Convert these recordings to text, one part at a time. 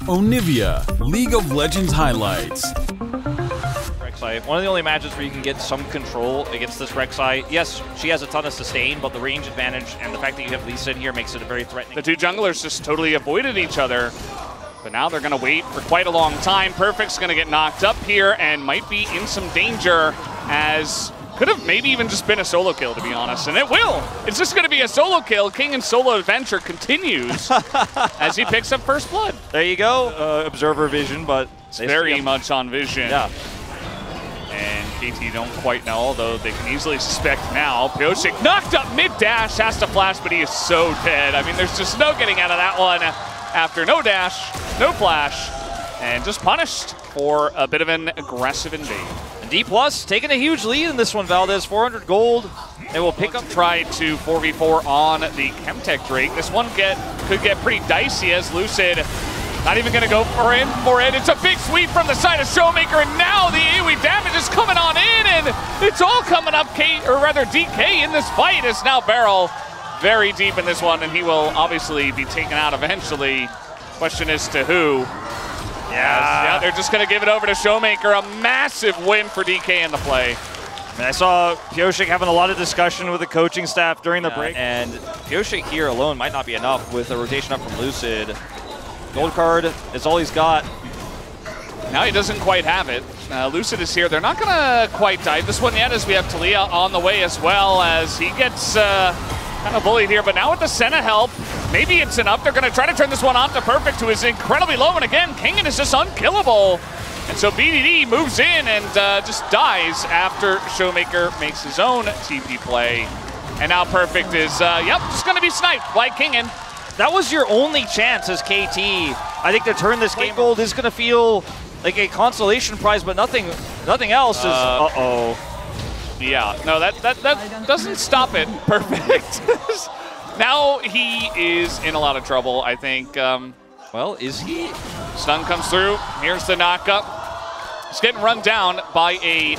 Onivia, League of Legends highlights. Rek'Sai, one of the only matches where you can get some control against this Rek'Sai. Yes, she has a ton of sustain, but the range advantage and the fact that you have Lisa in here makes it a very threatening. The two junglers just totally avoided each other, but now they're going to wait for quite a long time. Perfect's going to get knocked up here and might be in some danger, as could have maybe even just been a solo kill, to be honest, and it will. It's just going to be a solo kill. King and solo adventure continues as he picks up first blood. There you go, observer vision, but it's very much on vision. Yeah. And KT don't quite know, although they can easily suspect now. Pyosik knocked up mid-dash, has to flash, but he is so dead. I mean, there's just no getting out of that one after no dash, no flash, and just punished for a bit of an aggressive invade. And Dplus taking a huge lead in this one, Valdez, 400 gold. They will pick up. Try to 4v4 on the Chemtech Drake. This one could get pretty dicey as Lucid not even going to go for it. It's a big sweep from the side of Showmaker, and now the AoE damage is coming on in, and it's all coming up. DK in this fight is now Barrel very deep in this one, and he will obviously be taken out eventually. Question is to who? Yeah, they're just going to give it over to Showmaker. A massive win for DK in the play. I saw Pyosik having a lot of discussion with the coaching staff during the break. And Pyosik here alone might not be enough with a rotation up from Lucid. Gold card is all he's got. Now he doesn't quite have it. Lucid is here. They're not going to quite dive this one yet, as we have Talia on the way as well, as he gets kind of bullied here. But now with the Senna help, maybe it's enough. They're going to try to turn this one off to Perfect, who is incredibly low. And again, Kingen is just unkillable. And so BDD moves in and just dies after Showmaker makes his own TP play. And now Perfect is, just going to be sniped by Kingen. That was your only chance as KT. I think to turn this game gold is going to feel like a consolation prize, but nothing else is. Yeah, no, that doesn't stop it. Perfect. Now he is in a lot of trouble, I think. Well, is he? Stun comes through. Here's the knockup. He's getting run down by a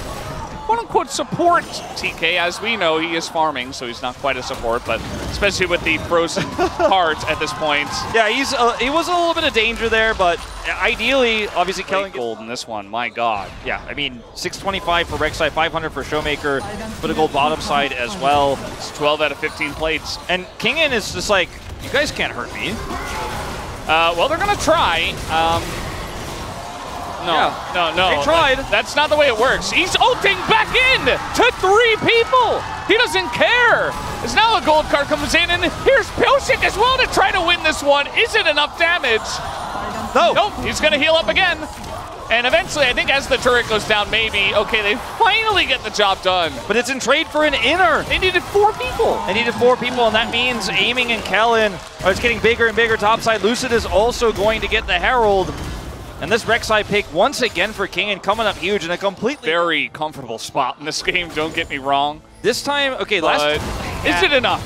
quote-unquote support TK. As we know, he is farming, so he's not quite a support, but especially with the frozen heart at this point. Yeah, he was a little bit of danger there, but ideally, obviously, killing gold in this one. My God. Yeah, I mean, 625 for Rek'Sai, 500 for Showmaker, put a gold bottom side as well. It's 12 out of 15 plates. And Kingen is just like, you guys can't hurt me. Well, they're gonna try. No. They tried. That's not the way it works. He's ulting back in to 3 people. He doesn't care. As now a gold card comes in, and here's Pyosik as well to try to win this one. Is it enough damage? No. Nope, he's gonna heal up again. And eventually, I think as the turret goes down, maybe, okay, they finally get the job done. But it's in trade for an inner. They needed 4 people. They needed 4 people, and that means aiming and Kellen are just getting bigger and bigger topside. Lucid is also going to get the Herald. And this Rek'Sai pick once again for Kingen coming up huge in a completely very comfortable spot in this game, don't get me wrong. This time, okay, is it enough?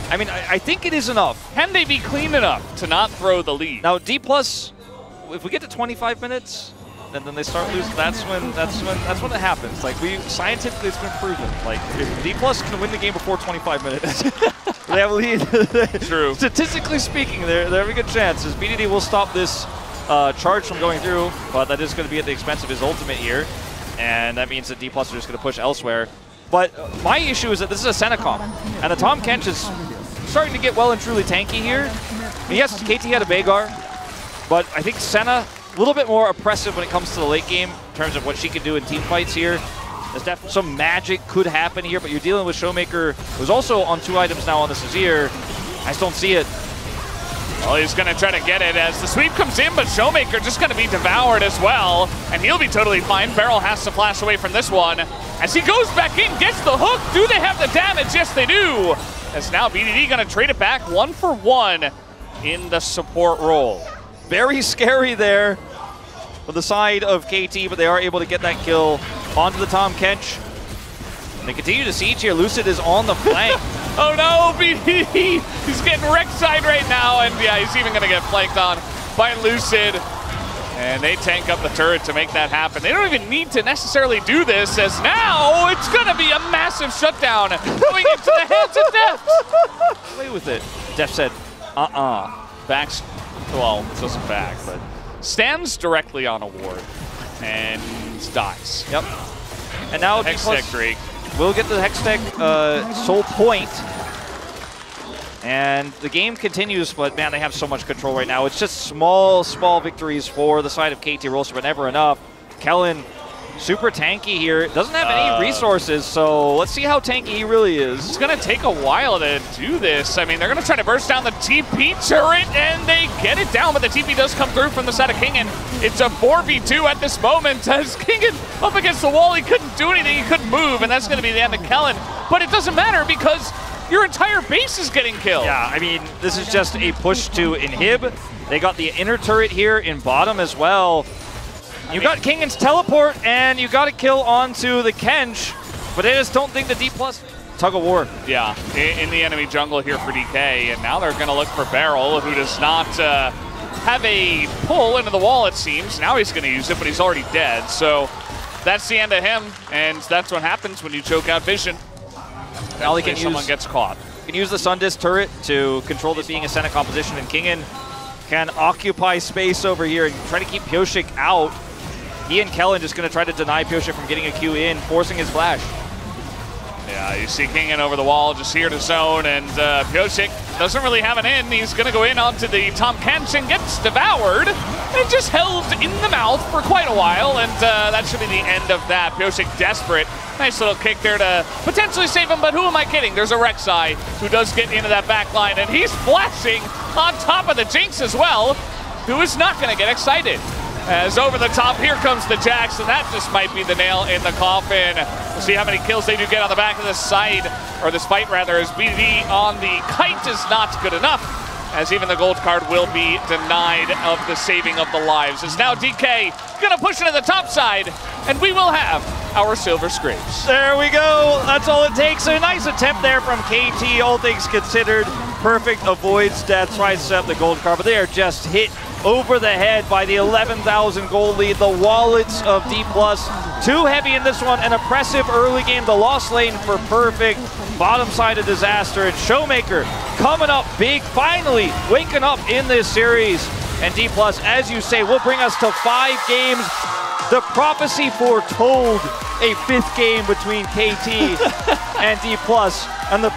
I mean, I think it is enough. Can they be clean enough to not throw the lead? Now, Dplus, if we get to 25 minutes, and then they start losing, that's when it happens. Like, scientifically, it's been proven. Like, if Dplus can win the game before 25 minutes, they have a lead. True. Statistically speaking, they have a good chance. As BDD will stop this charge from going through, but that is going to be at the expense of his ultimate here, and that means that Dplus are just going to push elsewhere. But my issue is that this is a Senna comp, and the Tahm Kench is starting to get well and truly tanky here. I mean, yes, KT had a Veigar, but I think Senna a little bit more oppressive when it comes to the late game in terms of what she can do in team fights here. There's definitely some magic could happen here, but you're dealing with Showmaker, who's also on 2 items now on the Azir. I just don't see it. Well, he's going to try to get it as the sweep comes in, but Showmaker just going to be devoured as well, and he'll be totally fine. Barrel has to flash away from this one. As he goes back in, gets the hook. Do they have the damage? Yes, they do. As now BDD going to trade it back 1 for 1 in the support role. Very scary there for the side of KT, but they are able to get that kill onto the Tahm Kench. And they continue to siege here. Lucid is on the flank. Oh no, BDD! He's getting Rek'Sai right now, and yeah, he's even going to get flanked on by Lucid. And they tank up the turret to make that happen. They don't even need to necessarily do this, as now it's going to be a massive shutdown going into the hands of Def. Play with it, Def said. Backs, well, it doesn't back, but stands directly on a ward and dies. Yep. And now Hextech Drake will get the Hextech soul point. And the game continues, but man, they have so much control right now. It's just small victories for the side of KT Rolster, but never enough. Kellen, super tanky here. Doesn't have any resources, so let's see how tanky he really is. It's going to take a while to do this. I mean, they're going to try to burst down the TP turret, and they get it down, but the TP does come through from the side of Kingen. It's a 4v2 at this moment, as Kingen up against the wall. He couldn't do anything, he couldn't move, and that's going to be the end of Kellen. But it doesn't matter because your entire base is getting killed. Yeah, I mean, this is just a push to inhib. They got the inner turret here in bottom as well. You got Kingen's teleport, and you got to kill onto the Kench, but I just don't think the Dplus tug of war. Yeah, in the enemy jungle here for DK, and now they're going to look for Beryl, who does not have a pull into the wall, it seems. Now he's going to use it, but he's already dead, so that's the end of him, and that's what happens when you choke out vision. Now he can someone gets caught. Can use the Sun Disc turret to control this being a Senate composition, and Kingen can occupy space over here and try to keep Pyoshik out. He and Kellen just going to try to deny Pyoshik from getting a Q in, forcing his flash. Yeah, you see Kingen over the wall, just here to zone, and Pyoshik doesn't really have an in. He's going to go in onto the Tom Kench and gets devoured, and just held in the mouth for quite a while, and that should be the end of that. Pyoshik desperate. Nice little kick there to potentially save him, but who am I kidding? There's a Rek'Sai who does get into that back line, and he's flashing on top of the Jinx as well, who is not going to get excited. As over the top, here comes the Jax, and that just might be the nail in the coffin. We'll see how many kills they do get on the back of this side, or this fight rather, as BDD on the kite is not good enough, as even the gold card will be denied of the saving of the lives. As now DK gonna push it to the top side, and we will have our silver scrapes. There we go, that's all it takes. A nice attempt there from KT, all things considered. Perfect, avoids death, tries to set up the gold card, but they are just hit over the head by the 11,000 gold lead. The wallets of Dplus, too heavy in this one. An oppressive early game, the lost lane for Perfect, bottom side of disaster, and Showmaker coming up big, finally waking up in this series. And Dplus, as you say, will bring us to 5 games. The prophecy foretold a 5th game between KT and Dplus, and the